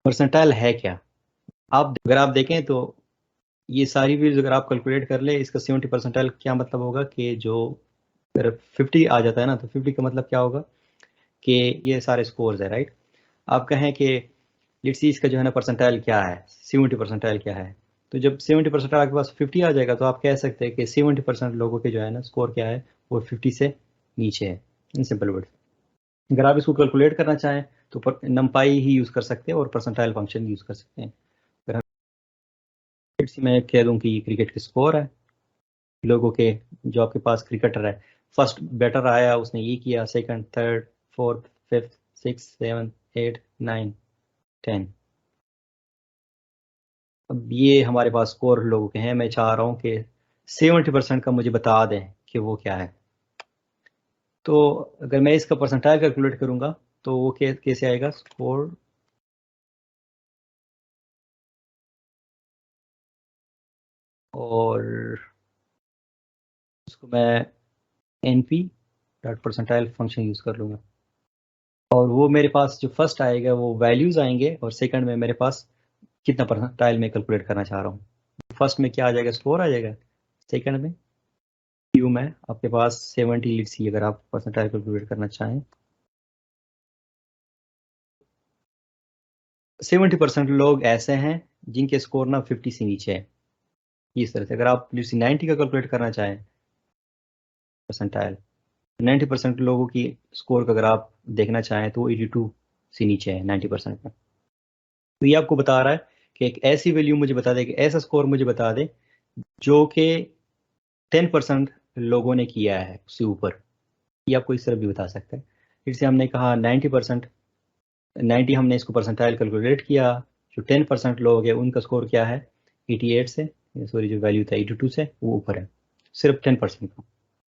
Percentile है क्या? अगर आप देखें तो ये सारी वैल्यूज अगर आप कैलकुलेट कर ले, इसका 70 परसेंटाइल क्या मतलब होगा कि जो अगर 50 आ जाता है ना, तो 50 का मतलब क्या होगा कि ये सारे स्कोर्स है, राइट। आप कहें कि लेट्स सी इसका जो है ना परसेंटाइल क्या है, 70 परसेंटाइल क्या है। तो जब 70 परसेंटाइल आपके पास 50 आ जाएगा, तो आप कह सकते हैं कि 70% लोगों के जो है ना स्कोर क्या है, वो 50 से नीचे है, इन सिंपल वर्ड। अगर आप इसको कैलकुलेट करना चाहें तो नमपाई ही यूज़ कर सकते हैं और परसेंटाइल फंक्शन यूज़ कर सकते हैं। अगर मैं कह दूं कि ये क्रिकेट के स्कोर है लोगों के, जो आपके पास क्रिकेटर है, फर्स्ट बैटर आया उसने ये किया, second, third, fourth, fifth, six, seven, eight, nine, 10। अब ये हमारे पास स्कोर लोगों के हैं, मैं चाह रहा हूँ कि 70% का मुझे बता दें कि वो क्या है। तो अगर मैं इसका परसेंटाइल कैलकुलेट करूंगा तो वो कैसे आएगा, स्कोर और उसको मैं NP dot percentile function use कर लूँगा, और वो मेरे पास जो फर्स्ट आएगा वो वैल्यूज़ आएंगे, और सेकंड में मेरे पास कितना परसेंटाइल में कैलकुलेट करना चाह रहा हूँ। फर्स्ट में क्या आ जाएगा, स्कोर आ जाएगा, सेकंड में क्यू में आपके पास 70 लीड सी, अगर आप परसेंटाइल कैलकुलेट करना चाहें। 70% लोग ऐसे हैं जिनके स्कोर ना 50 से नीचे है। इस तरह से अगर आप लीड सी 90 का कैलकुलेट करना चाहें परसेंटाइल, 90% लोगों की स्कोर का अगर आप देखना चाहें तो 82 से नीचे है 90% में। तो ये आपको बता रहा है कि एक ऐसी वैल्यू मुझे बता दे, कि ऐसा स्कोर मुझे बता दे जो कि 10% लोगों ने किया है उससे ऊपर। ये आपको इस तरह भी बता सकता है। इससे हमने कहा 90%, 90 हमने इसको परसेंटाइल कैलकुलेट किया, जो 10% लोग हैं उनका स्कोर क्या है 88 से, सॉरी जो वैल्यू था 82 से वो ऊपर है, सिर्फ 10% का।